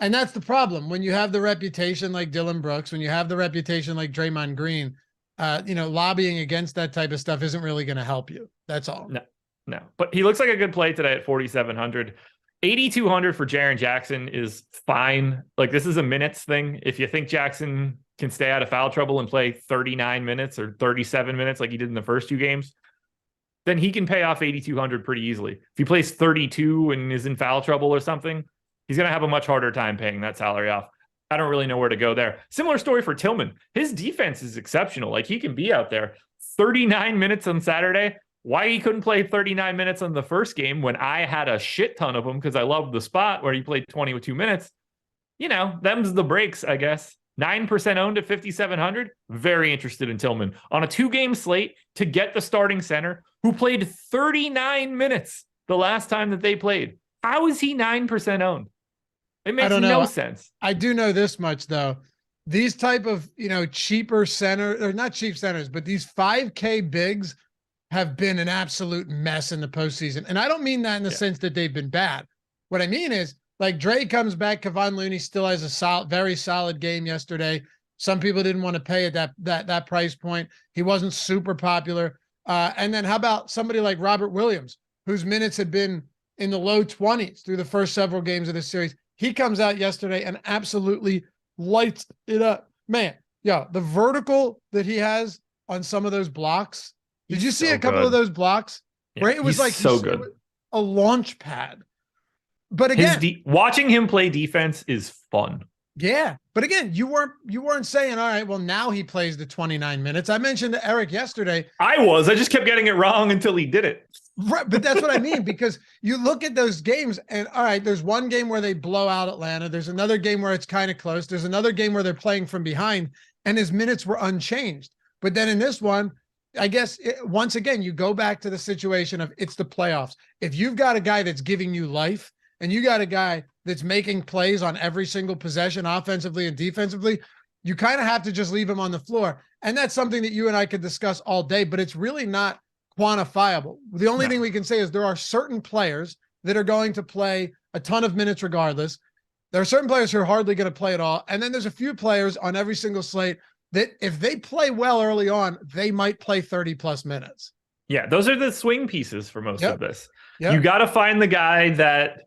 And that's the problem. When you have the reputation like Dillon Brooks, when you have the reputation like Draymond Green, lobbying against that type of stuff isn't really going to help you. That's all. No. But he looks like a good play today at 4,700. 8,200 for Jaren Jackson is fine. Like, this is a minutes thing. If you think Jackson can stay out of foul trouble and play 39 minutes or 37 minutes like he did in the first two games, then he can pay off 8,200 pretty easily. If he plays 32 and is in foul trouble or something, he's going to have a much harder time paying that salary off. I don't really know where to go there. Similar story for Tillman. His defense is exceptional. Like, he can be out there 39 minutes on Saturday. Why he couldn't play 39 minutes on the first game when I had a shit ton of them because I loved the spot where he played 22 minutes. Them's the breaks, I guess. 9% owned at 5,700. Very interested in Tillman on a 2-game slate to get the starting center who played 39 minutes the last time that they played. How is he 9% owned? It makes no sense. I do know this much though. These type of, cheaper center, or not cheap centers, but these 5K bigs have been an absolute mess in the postseason. And I don't mean that in the sense that they've been bad. What I mean is, like, Dre comes back, Kevon Looney still has a very solid game yesterday. Some people didn't want to pay at that price point. He wasn't super popular. And then how about somebody like Robert Williams, whose minutes had been in the low 20s through the first several games of this series? He comes out yesterday and absolutely lights it up. Man, yeah, the vertical that he has on some of those blocks. Did you see a couple of those blocks? Yeah, where it was like so good. A launch pad. But again, watching him play defense is fun. Yeah. But again, you weren't saying, all right, well, now he plays the 29 minutes. I mentioned to Eric yesterday. I just kept getting it wrong until he did it. Right. But that's what I mean, because you look at those games and all right, there's one game where they blow out Atlanta. There's another game where it's kind of close. There's another game where they're playing from behind and his minutes were unchanged. But then in this one, I guess once again, you go back to the situation of it's the playoffs. If you've got a guy that's giving you life and you got a guy that's making plays on every single possession, offensively and defensively, you kind of have to just leave him on the floor. And that's something that you and I could discuss all day, but it's really not quantifiable. The only thing we can say is there are certain players that are going to play a ton of minutes regardless. There are certain players who are hardly going to play at all. And then there's a few players on every single slate that if they play well early on, they might play 30 plus minutes. Yeah, those are the swing pieces for most of this. Yep. You got to find the guy that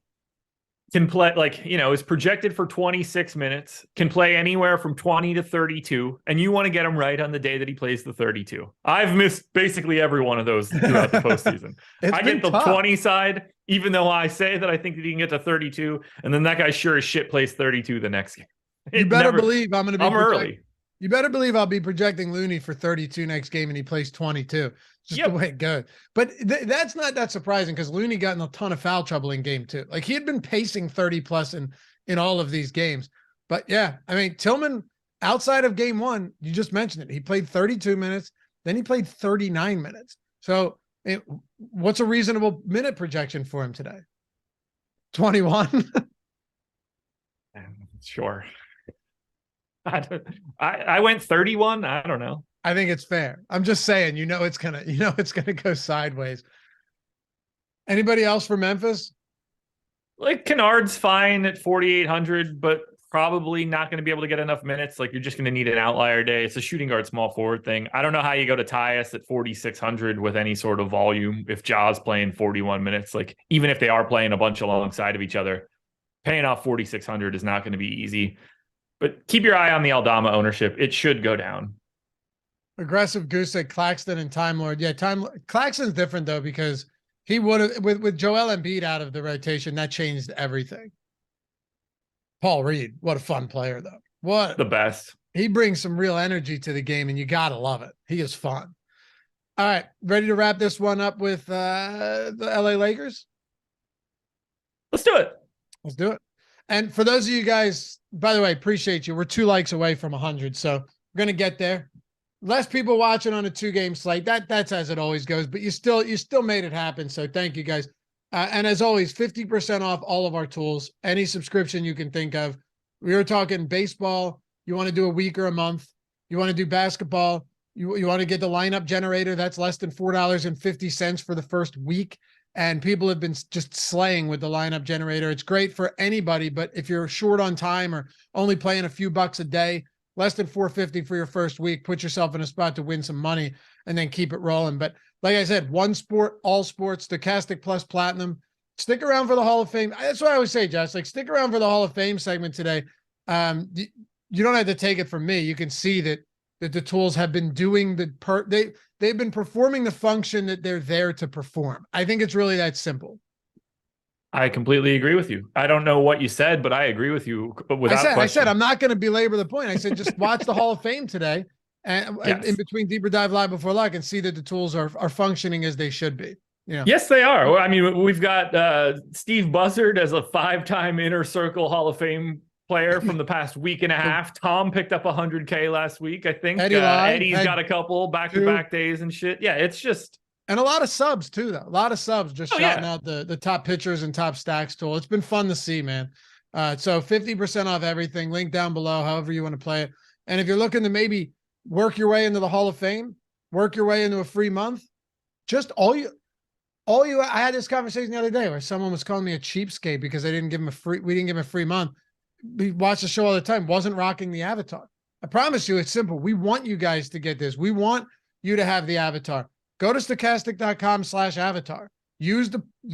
can play, is projected for 26 minutes, can play anywhere from 20 to 32, and you want to get him right on the day that he plays the 32. I've missed basically every one of those throughout the postseason. I get the tough 20 side, even though I say that I think that he can get to 32, and then that guy sure as shit plays 32 the next game. You better believe I'm going to be early. You better believe I'll be projecting Looney for 32 next game and he plays 22. Just the way it goes. But that's not that surprising because Looney got in a ton of foul trouble in game 2. Like he had been pacing 30 plus in all of these games. But yeah, I mean, Tillman, outside of game 1, you just mentioned it. He played 32 minutes, then he played 39 minutes. So what's a reasonable minute projection for him today? 21? Sure. I went 31. I don't know. I think it's fair. I'm just saying, it's gonna go sideways. Anybody else for Memphis? Like Kennard's fine at 4,800, but probably not going to be able to get enough minutes. Like you're just going to need an outlier day. It's a shooting guard, small forward thing. I don't know how you go to Tyus at 4,600 with any sort of volume. If Ja's playing 41 minutes, like even if they are playing a bunch alongside of each other, paying off 4,600 is not going to be easy. But keep your eye on the Aldama ownership. It should go down. Aggressive Goose said Claxton and Time Lord. Yeah, Claxton's different though because he would have with Joel Embiid out of the rotation. That changed everything. Paul Reed, what a fun player though. What the best. He brings some real energy to the game, and you gotta love it. He is fun. All right, ready to wrap this one up with the LA Lakers? Let's do it. Let's do it. And for those of you guys, by the way, appreciate you. We're 2 likes away from 100, so we're gonna get there. Less people watching on a 2-game slate. That's as it always goes, but you still made it happen. So thank you guys. And as always, 50% off all of our tools. Any subscription you can think of. We were talking baseball. You want to do a week or a month. You want to do basketball. You want to get the lineup generator. That's less than $4.50 for the first week. And people have been just slaying with the lineup generator. It's great for anybody, but if you're short on time or only playing a few bucks a day, less than $4.50 for your first week, put yourself in a spot to win some money and then keep it rolling. But like I said, one sport, all sports, Stokastic plus platinum. Stick around for the Hall of Fame. That's what I always say, Josh. Like, stick around for the Hall of Fame segment today. You don't have to take it from me. You can see that the tools have been doing they've been performing the function that they're there to perform. I think it's really that simple. I completely agree with you. I don't know what you said, but I agree with you without question. I said I'm not going to belabor the point. I said just watch the Hall of Fame today and in between Deeper Dive Live Before Lock and see that the tools are functioning as they should be. Yeah. Yes, they are. Well, I mean, we've got Steve Buzzard as a 5-time Inner Circle Hall of Fame player from the past week and a half. Tom picked up 100K last week, I think. Eddie's got a couple back-to-back days and shit. Yeah, it's just... And a lot of subs, too, though. A lot of subs just shouting out the top pitchers and top stacks tool. It's been fun to see, man. So 50% off everything. Link down below, however you want to play it. And if you're looking to maybe work your way into the Hall of Fame, work your way into a free month, just I had this conversation the other day where someone was calling me a cheapskate because we didn't give him a free month. We watch the show all the time, wasn't rocking the avatar. I promise you, it's simple. We want you guys to get this. We want you to have the avatar. Go to stokastic.com/avatar.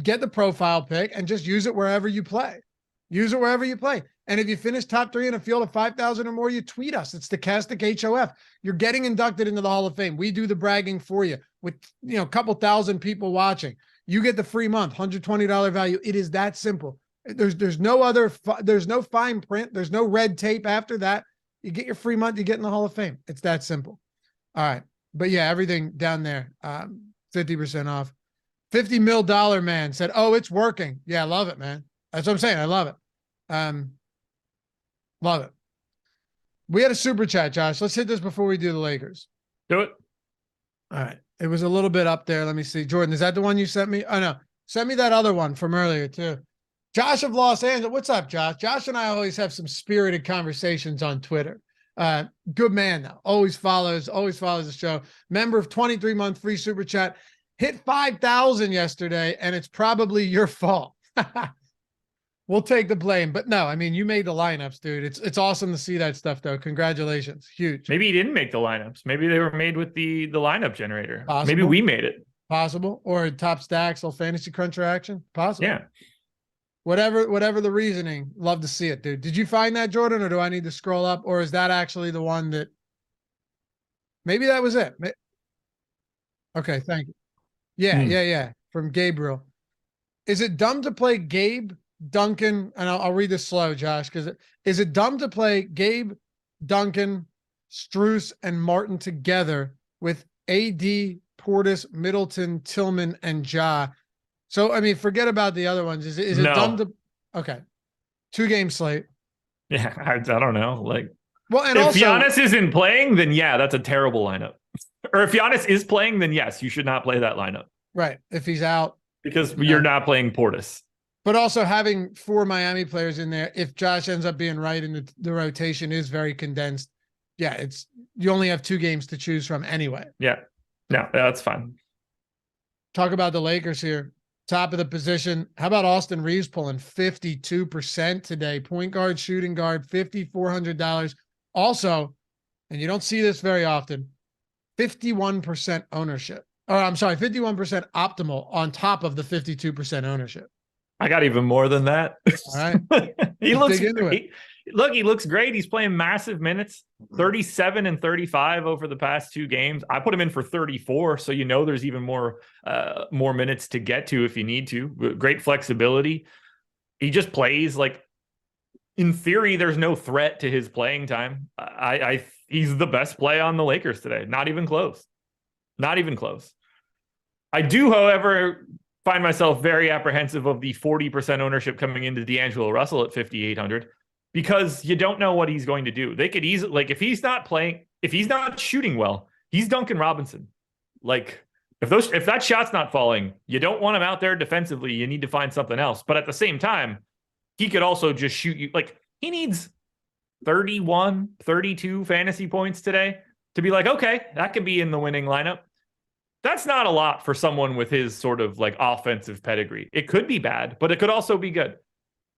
Get the profile pick and just use it wherever you play. Use it wherever you play. And if you finish top 3 in a field of 5,000 or more, you tweet us. It's Stokastic HOF. You're getting inducted into the Hall of Fame. We do the bragging for you with, a couple thousand people watching. You get the free month, $120 value. It is that simple. There's no fine print. There's no red tape after that. You get your free month, you get in the Hall of Fame. It's that simple. All right. But yeah, everything down there, 50% off. $50 million man said, oh, it's working. Yeah, I love it, man. That's what I'm saying. I love it. Love it. We had a super chat, Josh. Let's hit this before we do the Lakers. Do it. All right. It was a little bit up there. Let me see. Jordan, is that the one you sent me? Oh, no. Send me that other one from earlier, too. Josh of Los Angeles. What's up, Josh? Josh and I always have some spirited conversations on Twitter. Good man, though. Always follows the show. Member of 23-month free super chat. Hit 5,000 yesterday, and it's probably your fault. We'll take the blame. But no, I mean, you made the lineups, dude. It's awesome to see that stuff, though. Congratulations. Huge. Maybe he didn't make the lineups. Maybe they were made with the lineup generator. Possible. Maybe we made it. Possible. Or top stacks, little fantasy cruncher action. Possible. Yeah. Whatever the reasoning, love to see it, dude. Did you find that, Jordan, or do I need to scroll up? Or is that actually the one that maybe that was it? Okay, thank you. Yeah. From Gabriel. Is it dumb to play Gabe, Duncan, and I'll read this slow, Josh, because is it dumb to play Gabe, Duncan, Strus, and Martin together with AD, Portis, Middleton, Tillman, and Ja? So, I mean, forget about the other ones. Is it dumb to? Okay, 2-game slate. Yeah, I don't know. Well, and if also, Giannis isn't playing, then yeah, that's a terrible lineup. Or if Giannis is playing, then yes, you should not play that lineup. Right. If he's out, because you're not playing Portis. But also having 4 Miami players in there, if Josh ends up being right and the rotation is very condensed, yeah, you only have 2 games to choose from anyway. Yeah. No, that's fine. Talk about the Lakers here. Top of the position. How about Austin Reeves pulling 52% today? Point guard, shooting guard, $5,400. Also, and you don't see this very often, 51% ownership. Or I'm sorry, 51% optimal on top of the 52% ownership. I got even more than that. All right. He looks great. Look, he looks great. He's playing massive minutes, 37 and 35 over the past 2 games. I put him in for 34, so there's even more minutes to get to if you need to. Great flexibility. He just plays in theory, there's no threat to his playing time. He's the best play on the Lakers today. Not even close. Not even close. I do, however, find myself very apprehensive of the 40% ownership coming into DAngelo Russell at 5,800 because you don't know what he's going to do. They could easily, if he's not playing, if he's not shooting well, he's Duncan Robinson. If that shot's not falling, you don't want him out there defensively. You need to find something else. But at the same time, he could also just shoot you. He needs 31, 32 fantasy points today to be okay, that could be in the winning lineup. That's not a lot for someone with his sort of offensive pedigree. It could be bad, but it could also be good.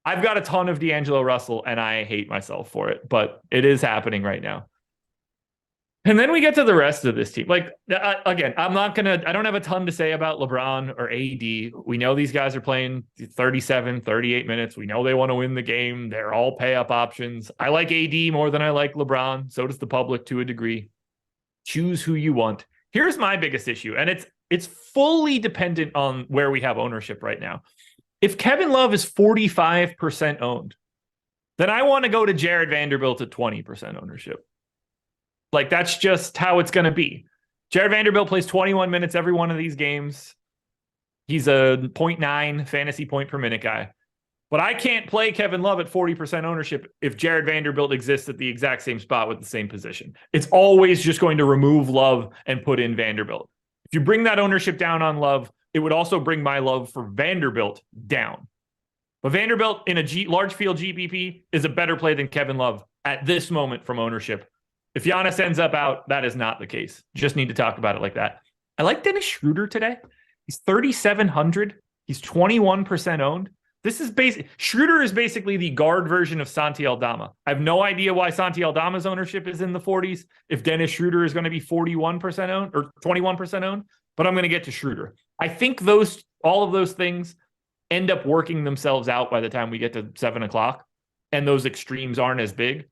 I've got a ton of DAngelo Russell and I hate myself for it, but it is happening right now. And then we get to the rest of this team. Again, I don't have a ton to say about LeBron or AD. We know these guys are playing 37, 38 minutes. We know they want to win the game. They're all pay up options. I like AD more than I like LeBron. So does the public to a degree. Choose who you want. Here's my biggest issue, and it's fully dependent on where we have ownership right now. If Kevin Love is 45% owned, then I want to go to Jared Vanderbilt at 20% ownership. That's just how it's going to be. Jared Vanderbilt plays 21 minutes every one of these games. He's a 0.9 fantasy point per minute guy. But I can't play Kevin Love at 40% ownership if Jared Vanderbilt exists at the exact same spot with the same position. It's always just going to remove Love and put in Vanderbilt. If you bring that ownership down on Love, it would also bring my love for Vanderbilt down. But Vanderbilt in a large field GPP is a better play than Kevin Love at this moment from ownership. If Giannis ends up out, that is not the case. Just need to talk about it like that. I like Dennis Schroeder today. He's 3,700. He's 21% owned. This is Schroeder is basically the guard version of Santi Aldama. I have no idea why Santi Aldama's ownership is in the 40s. If Dennis Schroeder is going to be 41% owned or 21% owned, but I'm going to get to Schroeder. I think all of those things end up working themselves out by the time we get to 7:00, and those extremes aren't as big.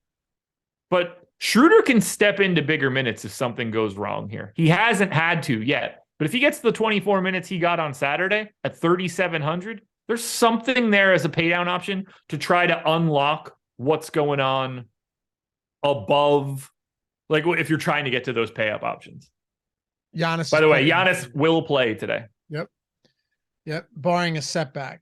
But Schroeder can step into bigger minutes if something goes wrong here. He hasn't had to yet, but if he gets the 24 minutes he got on Saturday at 3,700, there's something there as a paydown option to try to unlock what's going on above, like if you're trying to get to those pay-up options. Giannis. By the way, Giannis will play today. Yep. Barring a setback.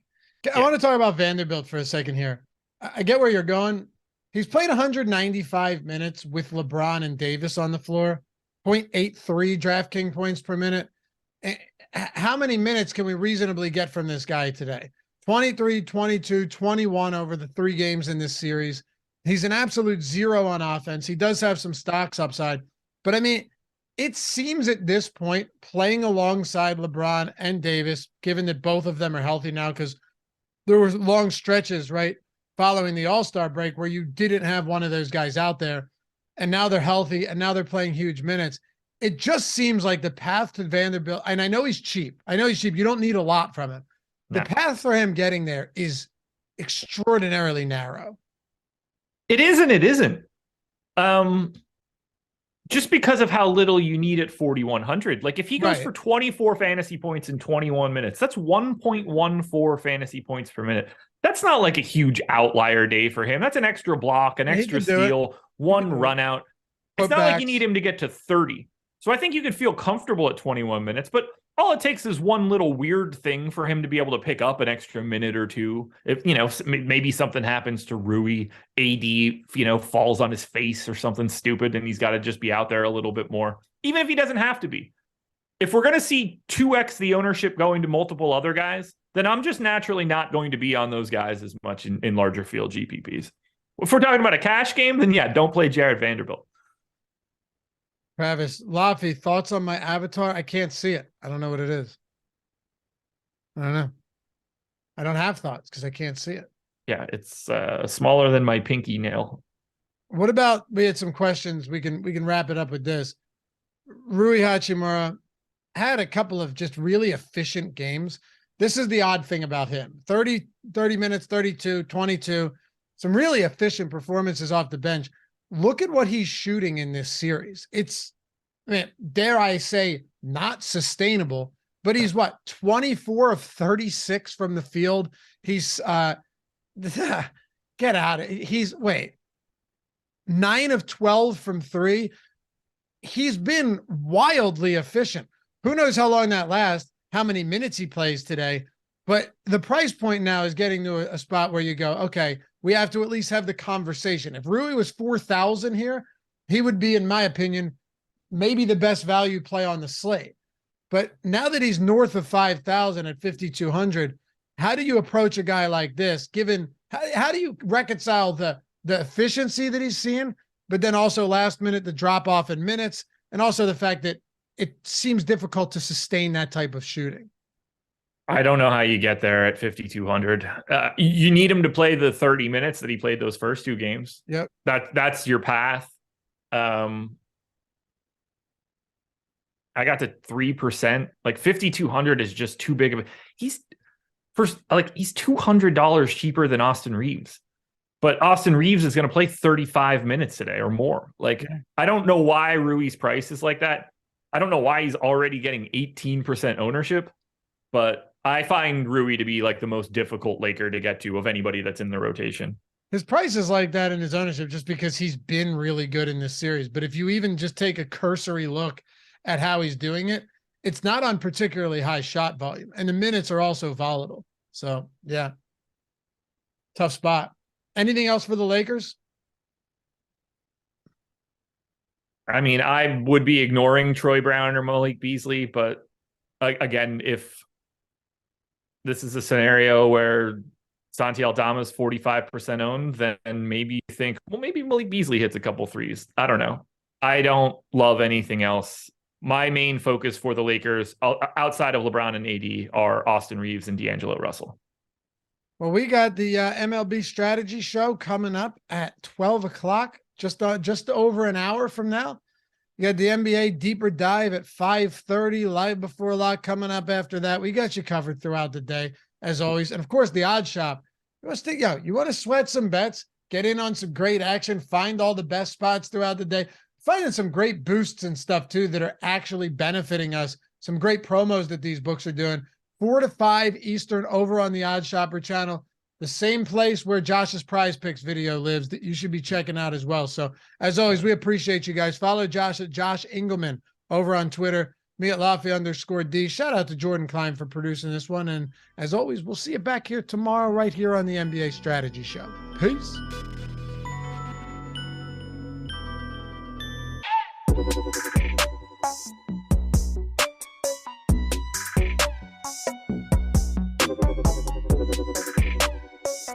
I want to talk about Vanderbilt for a second here. I get where you're going. He's played 195 minutes with LeBron and Davis on the floor, 0.83 DraftKings points per minute. How many minutes can we reasonably get from this guy today? 23, 22, 21 over the 3 games in this series. He's an absolute zero on offense. He does have some stocks upside, but I mean, it seems at this point, playing alongside LeBron and Davis, given that both of them are healthy now, because there were long stretches, right, following the All-Star break where you didn't have one of those guys out there, and now they're healthy, and now they're playing huge minutes. It just seems like the path to Vanderbilt, and I know he's cheap. You don't need a lot from him. The path for him getting there is extraordinarily narrow. It is and it isn't. Just because of how little you need at 4,100. Like if he goes for 24 fantasy points in 21 minutes, that's 1.14 fantasy points per minute. That's not like a huge outlier day for him. That's an extra block, an extra steal, one run out. It's not like you need him to get to 30. So I think you could feel comfortable at 21 minutes, but all it takes is one little weird thing for him to be able to pick up an extra minute or two. If, maybe something happens to Rui, AD, falls on his face or something stupid, and he's got to just be out there a little bit more, even if he doesn't have to be. If we're going to see 2x the ownership going to multiple other guys, then I'm just naturally not going to be on those guys as much in larger field GPPs. If we're talking about a cash game, then don't play Jared Vanderbilt. Travis, Laffy, thoughts on my avatar? I can't see it. I don't know what it is. I don't know. I don't have thoughts because I can't see it. Yeah, it's smaller than my pinky nail. What about, we had some questions. We can wrap it up with this. Rui Hachimura had a couple of just really efficient games. This is the odd thing about him. 30 minutes, 32, 22. Some really efficient performances off the bench. Look at what he's shooting in this series. It's, dare I say, not sustainable, but he's 24 of 36 from the field. He's, get out of it. He's, 9 of 12 from 3. He's been wildly efficient. Who knows how long that lasts, how many minutes he plays today, but the price point now is getting to a spot where you go, okay, we have to at least have the conversation. If Rui was 4,000 here, he would be, in my opinion, maybe the best value play on the slate. But now that he's north of 5,000 at 5,200, how do you approach a guy like this? Given how do you reconcile the efficiency that he's seeing, but then also last minute the drop off in minutes, and also the fact that it seems difficult to sustain that type of shooting? I don't know how you get there at 5,200. You need him to play the 30 minutes that he played those first 2 games. Yep. That's your path. I got to 3%. Like 5,200 is just too big of a. He's $200 cheaper than Austin Reeves, but Austin Reeves is going to play 35 minutes today or more. I don't know why Rui's price is like that. I don't know why he's already getting 18% ownership, but I find Rui to be like the most difficult Laker to get to of anybody that's in the rotation. His price is like that in his ownership just because he's been really good in this series. But if you even just take a cursory look at how he's doing it, it's not on particularly high shot volume. And the minutes are also volatile. So, yeah, tough spot. Anything else for the Lakers? I mean, I would be ignoring Troy Brown or Malik Beasley, but again, if this is a scenario where Santi Aldama is 45% owned, then maybe you think, well, maybe Malik Beasley hits a couple threes. I don't know. I don't love anything else. My main focus for the Lakers outside of LeBron and AD are Austin Reeves and DAngelo Russell. Well, we got the MLB strategy show coming up at 12 o'clock, just over an hour from now. You got the NBA deeper dive at 5:30, live before lock coming up after that. We got you covered throughout the day, as always. And of course, the odd shop. You want to sweat some bets, get in on some great action, find all the best spots throughout the day, finding some great boosts and stuff too that are actually benefiting us. Some great promos that these books are doing. 4 to 5 Eastern over on the Odd Shopper channel, the same place where Josh's PrizePicks video lives that you should be checking out as well. So as always, we appreciate you guys. Follow Josh at Josh Engleman over on Twitter, me at Lafayette_D. Shout out to Jordan Klein for producing this one. And as always, we'll see you back here tomorrow right here on the NBA Strategy Show. Peace.